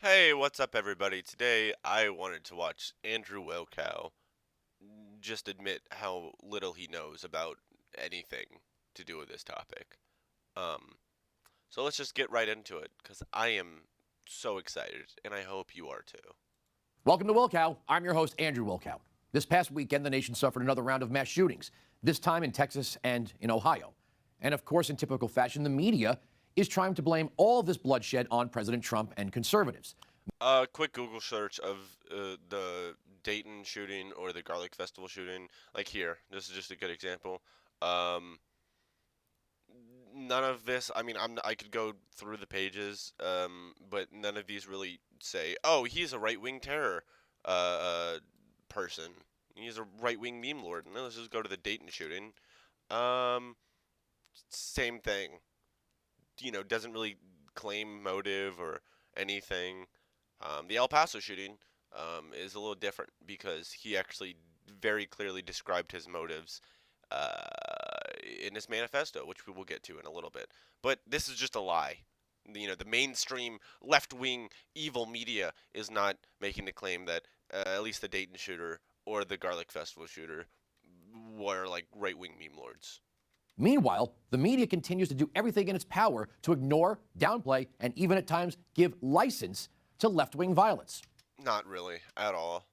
Hey, what's up, everybody? Today I wanted to watch Andrew Wilkow just admit how little he knows about anything to do with this topic. Um, so let's just get right into it, because I am so excited, and I hope you are too. Welcome to Wilkow. I'm your host, Andrew Wilkow. This past weekend, the nation suffered another round of mass shootings, this time in Texas and in Ohio. And of course, in typical fashion, the media is trying to blame all of this bloodshed on President Trump and conservatives. Quick Google search of the Dayton shooting or the Garlic Festival shooting. Like here, this is just a good example. Um, None of this. I mean, I could go through the pages, but none of these really say, "Oh, he's a right-wing terror person. He's a right-wing meme lord." No, let's just go to the Dayton shooting. Um, Same thing. Doesn't really claim motive or anything. The El Paso shooting is a little different because he actually very clearly described his motives uh, in his manifesto, which we will get to in a little bit. But this is just a lie. The mainstream left-wing evil media is not making the claim that at least the Dayton shooter or the Garlic Festival shooter were like right-wing meme lords. Meanwhile, the media continues to do everything in its power to ignore, downplay, and even at times give license to left-wing violence. Not really at all.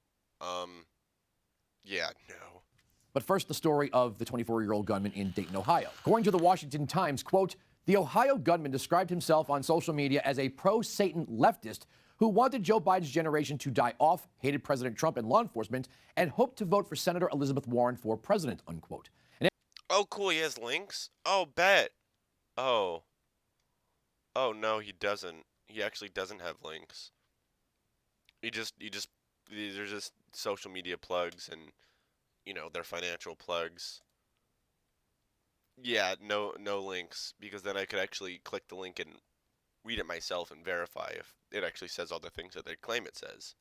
Yeah, no. But first, the story of the 24-year-old gunman in Dayton, Ohio. According to the Washington Times, quote, the Ohio gunman described himself on social media as a pro-Satan leftist who wanted Joe Biden's generation to die off, hated President Trump and law enforcement, and hoped to vote for Senator Elizabeth Warren for president, unquote. Oh, cool. He has links. Oh, bet. Oh. Oh no, he doesn't. He actually doesn't have links. These are just social media plugs and their financial plugs. Yeah, no links, because then I could actually click the link and read it myself and verify if it actually says all the things that they claim it says.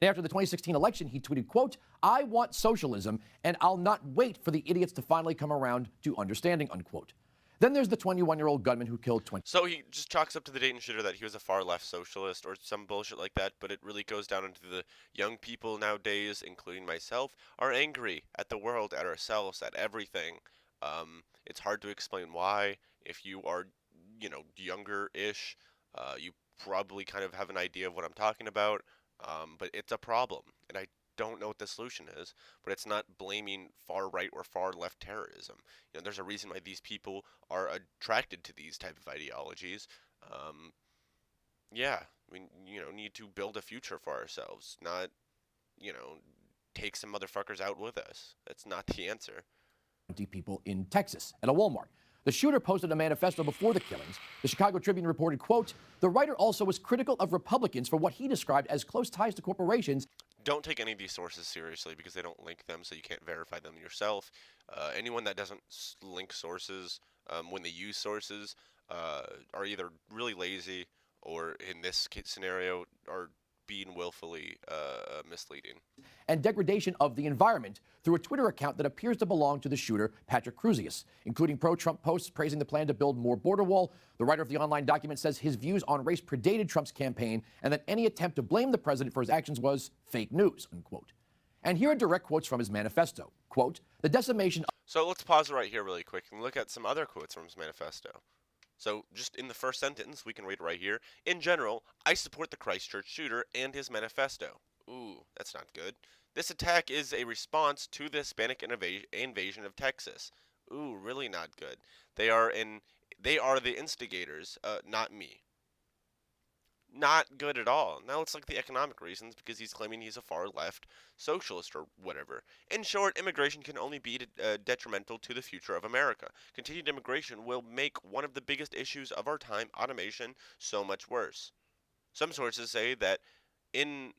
After the 2016 election, he tweeted, quote, I want socialism, and I'll not wait for the idiots to finally come around to understanding, unquote. Then there's the 21-year-old gunman who killed 20. So he just chalks up to the Dayton shooter that he was a far-left socialist or some bullshit like that, but it really goes down into the young people nowadays, including myself, are angry at the world, at ourselves, at everything. It's hard to explain why. If you are, younger-ish, you probably kind of have an idea of what I'm talking about, but it's a problem, and I don't know what the solution is, but it's not blaming far right or far left terrorism. There's a reason why these people are attracted to these type of ideologies. Yeah, we need to build a future for ourselves, not you know take some motherfuckers out with us. That's not the answer. 20 people in Texas at a Walmart. The shooter posted a manifesto before the killings. The Chicago Tribune reported, quote, the writer also was critical of Republicans for what he described as close ties to corporations. Don't take any of these sources seriously because they don't link them, so you can't verify them yourself. Anyone that doesn't link sources when they use sources are either really lazy or, in this scenario, are being willfully misleading. And degradation of the environment through a Twitter account that appears to belong to the shooter, Patrick Crusius, including pro-Trump posts praising the plan to build more border wall. The writer of the online document says his views on race predated Trump's campaign and that any attempt to blame the president for his actions was fake news, unquote. And here are direct quotes from his manifesto. Quote, the decimation... So let's pause right here really quick and look at some other quotes from his manifesto. So just in the first sentence, we can read right here. In general, I support the Christchurch shooter and his manifesto. Ooh, that's not good. This attack is a response to the Hispanic invasion of Texas. Ooh, really not good. They are the instigators, not me. Not good at all. Now it's like the economic reasons because he's claiming he's a far left socialist or whatever. In short, immigration can only be detrimental to the future of America. Continued immigration will make one of the biggest issues of our time, automation, so much worse. Some sources say that in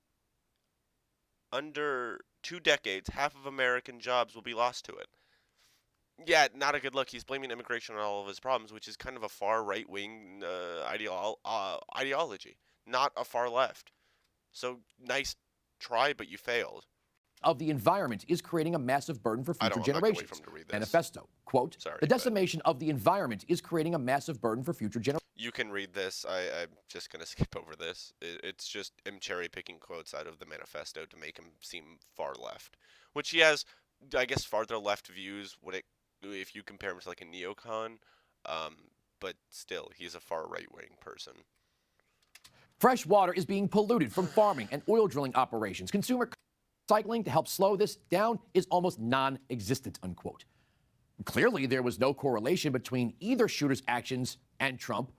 under 2 decades, half of American jobs will be lost to it. Yeah, not a good look. He's blaming immigration on all of his problems, which is kind of a far right-wing ideology, not a far left. So nice try, but you failed. Of the environment is creating a massive burden for future generations. I'm not gonna wait for him to read this. Manifesto, quote, Sorry, the decimation of the environment is creating a massive burden for future generations. You can read this. I'm just gonna skip over this. It's just him cherry picking quotes out of the manifesto to make him seem far left, which he has, I guess, farther left views when it if you compare him to like a neocon, um, but still he's a far right wing person. Fresh water is being polluted from farming and oil drilling operations. Consumer cycling to help slow this down is almost non-existent, unquote. Clearly, there was no correlation between either shooter's actions and Trump,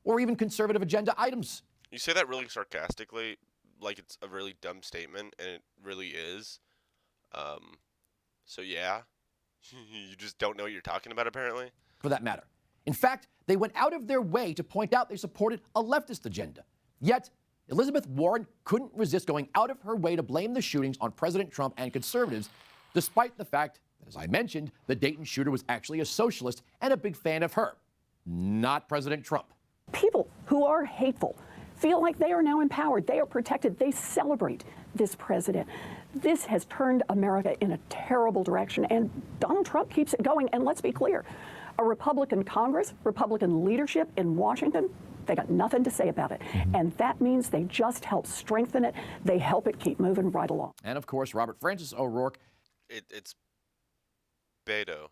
or even conservative agenda items. You say that really sarcastically, like it's a really dumb statement, and it really is. So yeah, you just don't know what you're talking about, apparently. For that matter. In fact, they went out of their way to point out they supported a leftist agenda. Yet, Elizabeth Warren couldn't resist going out of her way to blame the shootings on President Trump and conservatives, despite the fact that, as I mentioned, the Dayton shooter was actually a socialist and a big fan of her, not President Trump. People who are hateful feel like they are now empowered. They are protected. They celebrate this president. This has turned America in a terrible direction, and Donald Trump keeps it going. And let's be clear, a Republican Congress, Republican leadership in Washington, they got nothing to say about it. And that means they just help strengthen it. They help it keep moving right along. And of course, Robert Francis O'Rourke. It's Beto.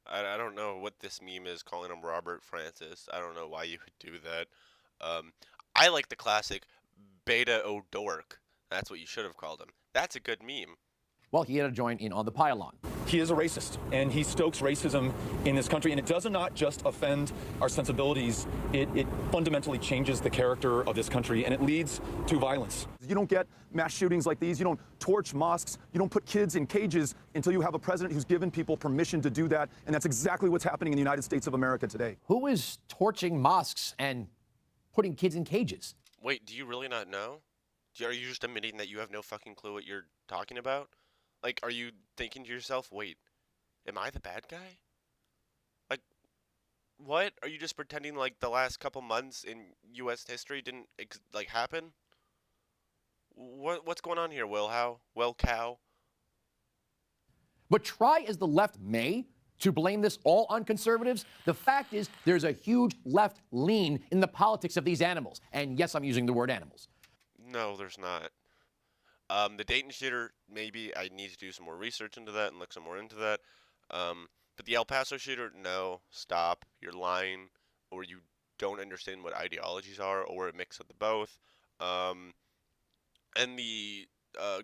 I don't know what this meme is calling him Robert Francis. I don't know why you would do that. I like the classic Beta O'Dork. That's what you should have called him. That's a good meme. Well, he had to join in on the pile-on. He is a racist, and he stokes racism in this country, and it does not just offend our sensibilities, it fundamentally changes the character of this country, and it leads to violence. You don't get mass shootings like these, you don't torch mosques, you don't put kids in cages until you have a president who's given people permission to do that, and that's exactly what's happening in the United States of America today. Who is torching mosques and putting kids in cages? Wait, do you really not know? Are you just admitting that you have no fucking clue what you're talking about? Like, are you thinking to yourself, wait, am I the bad guy? Like, what? Are you just pretending like the last couple months in U.S. history didn't, happen? What's going on here, Wilkow? But try as the left may to blame this all on conservatives, the fact is there's a huge left lean in the politics of these animals. And yes, I'm using the word animals. No, there's not. The Dayton shooter, maybe I need to do some more research into that and look some more into that. But the El Paso shooter, no, stop. You're lying, or you don't understand what ideologies are, or a mix of the both. And the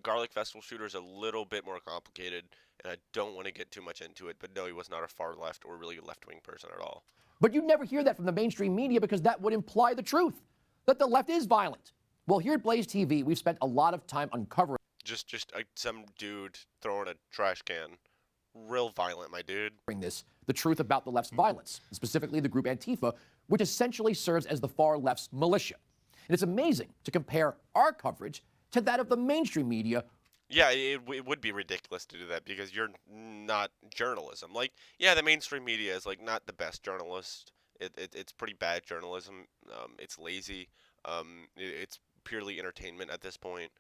Garlic Festival shooter is a little bit more complicated, and I don't want to get too much into it. But no, he was not a far left or really a left-wing person at all. But you never hear that from the mainstream media because that would imply the truth, that the left is violent. Well, here at Blaze TV, we've spent a lot of time uncovering Just some dude throwing a trash can. Real violent, my dude. the truth about the left's violence, specifically the group Antifa, which essentially serves as the far left's militia. And it's amazing to compare our coverage to that of the mainstream media. Yeah, it would be ridiculous to do that because you're not journalism. Like, yeah, the mainstream media is, like, not the best journalist. It's pretty bad journalism. It's lazy. It's purely entertainment at this point.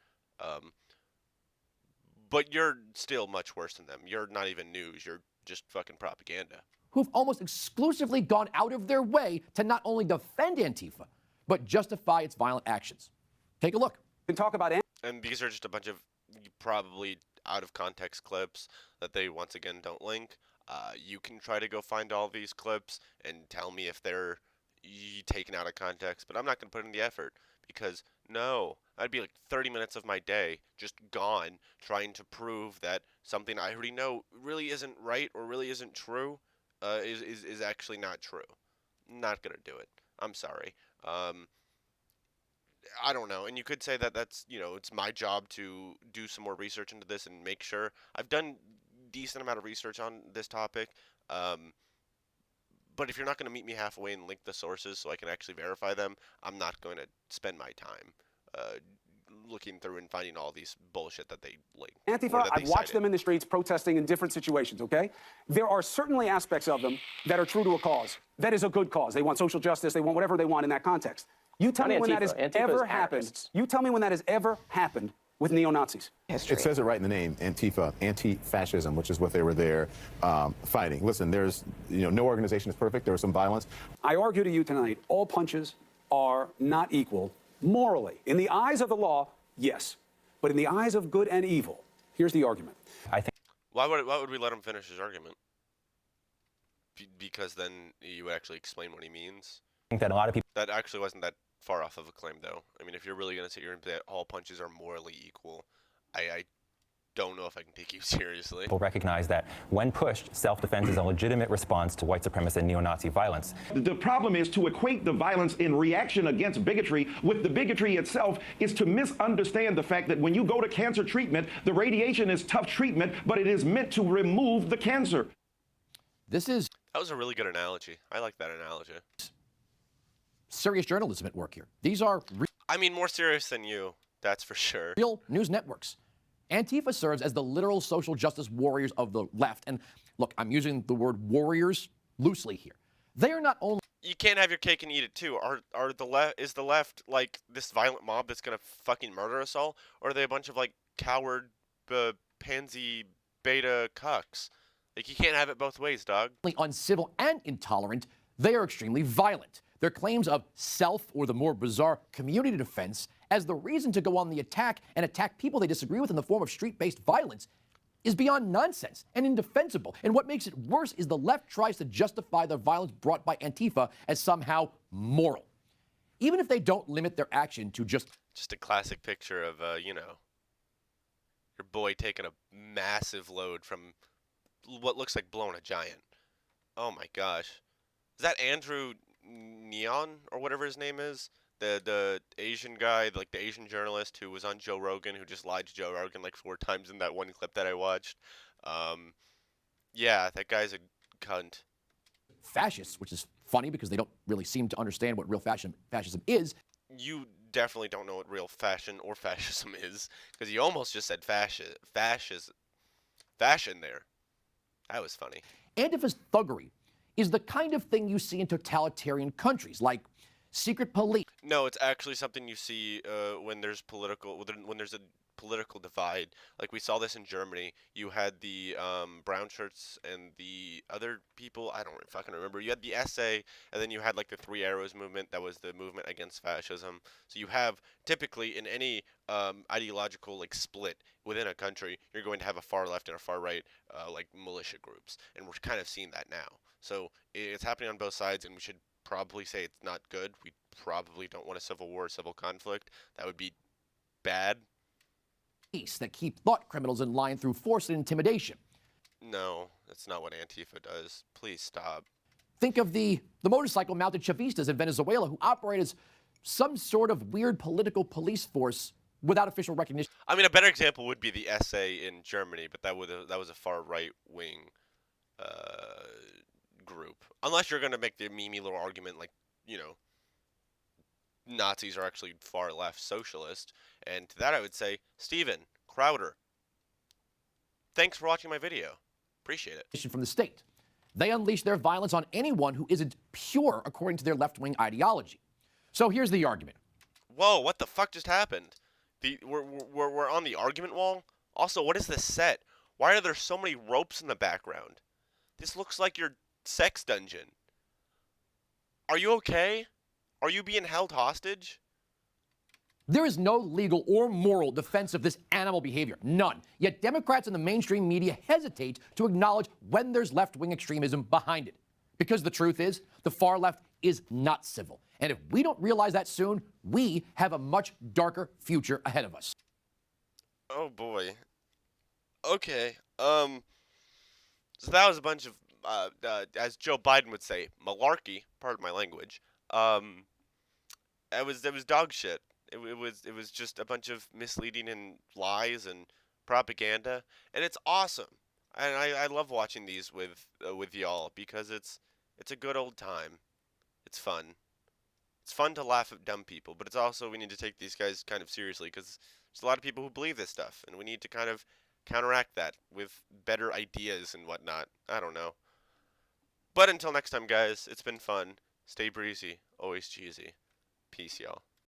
But you're still much worse than them. You're not even news. You're just fucking propaganda. Who've almost exclusively gone out of their way to not only defend Antifa, but justify its violent actions. Take a look. And talk about And these are just a bunch of probably out of context clips that they once again don't link. You can try to go find all these clips and tell me if they're taken out of context, but I'm not going to put in the effort because no, I'd be like 30 minutes of my day just gone trying to prove that something I already know really isn't right or really isn't true is actually not true. Not going to do it. I'm sorry. I don't know. And you could say that that's, it's my job to do some more research into this and make sure. I've done decent amount of research on this topic. But if you're not going to meet me halfway and link the sources so I can actually verify them, I'm not going to spend my time looking through and finding all these bullshit that they link. Antifa, I've watched them in the streets protesting in different situations, okay? There are certainly aspects of them that are true to a cause. That is a good cause. They want social justice. They want whatever they want in that context. You tell me when that has ever happened. You tell me when that has ever happened with neo-Nazis. It says it right in the name, Antifa, anti-fascism, which is what they were there fighting. Listen, there's, no organization is perfect. There was some violence. I argue to you tonight, all punches are not equal morally. In the eyes of the law, yes. But in the eyes of good and evil, here's the argument. I think. Why would we let him finish his argument? Because then you would actually explain what he means. I think that a lot of people. That actually wasn't that far off of a claim, though. I mean, if you're really going to sit here and say all punches are morally equal, I don't know if I can take you seriously. People recognize that when pushed, self-defense is a legitimate response to white supremacist and neo-Nazi violence. The problem is to equate the violence in reaction against bigotry with the bigotry itself is to misunderstand the fact that when you go to cancer treatment, the radiation is tough treatment, but it is meant to remove the cancer. That was a really good analogy. I like that analogy. Serious journalism at work here. These are I mean, more serious than you, that's for sure. real news networks. Antifa serves as the literal social justice warriors of the left. And look, I'm using the word warriors loosely here. They are not only... You can't have your cake and eat it too. Is the left like this violent mob that's gonna fucking murder us all, or are they a bunch of like coward, pansy, beta cucks? Like, you can't have it both ways, dog. uncivil and intolerant, they are extremely violent. Their claims of self or the more bizarre community defense as the reason to go on the attack and attack people they disagree with in the form of street-based violence is beyond nonsense and indefensible. And what makes it worse is the left tries to justify the violence brought by Antifa as somehow moral. Even if they don't limit their action to just a classic picture of, your boy taking a massive load from what looks like blowing a giant. Oh my gosh. Is that Andrew Neon or whatever his name is? The Asian guy, like the Asian journalist who was on Joe Rogan, who just lied to Joe Rogan like 4 times in that one clip that I watched. Yeah, that guy's a cunt. fascists, which is funny because they don't really seem to understand what real fascism is. You definitely don't know what real fashion or fascism is, because you almost just said fashion there. That was funny. Antifa's thuggery is the kind of thing you see in totalitarian countries, like secret police. No, it's actually something you see when there's a political divide. Like we saw this in Germany. You had the brown shirts and the other people. I don't fucking remember. You had the SA, and then you had like the Three Arrows movement. That was the movement against fascism. So you have typically in any ideological like split within a country, you're going to have a far left and a far right like militia groups, and we're kind of seeing that now. So it's happening on both sides, and we should probably say it's not good. We probably don't want a civil war, civil conflict. That would be bad. That keep thought criminals in line through force and intimidation. No, that's not what Antifa does. Please stop. Think of the motorcycle-mounted Chavistas in Venezuela who operate as some sort of weird political police force without official recognition. I mean, a better example would be the SA in Germany, but that was a far right-wing group. Unless you're going to make the memey little argument like, Nazis are actually far left socialist. And to that I would say, Steven Crowder, thanks for watching my video. Appreciate it. From the state. They unleash their violence on anyone who isn't pure according to their left-wing ideology. So here's the argument. Whoa, what the fuck just happened? We're on the argument wall? Also, what is this set? Why are there so many ropes in the background? This looks like your sex dungeon. Are you okay? Are you being held hostage? There is no legal or moral defense of this animal behavior. None. Yet Democrats and the mainstream media hesitate to acknowledge when there's left-wing extremism behind it. Because the truth is, the far left is not civil. And if we don't realize that soon, we have a much darker future ahead of us. Oh boy. Okay. So that was a bunch of, as Joe Biden would say, malarkey. Pardon my language. It was dog shit. It was just a bunch of misleading and lies and propaganda, and it's awesome. And I love watching these with y'all because it's a good old time. It's fun. It's fun to laugh at dumb people, but it's also we need to take these guys kind of seriously because there's a lot of people who believe this stuff, and we need to kind of counteract that with better ideas and whatnot. I don't know. But until next time, guys, it's been fun. Stay breezy, always cheesy. Peace, y'all.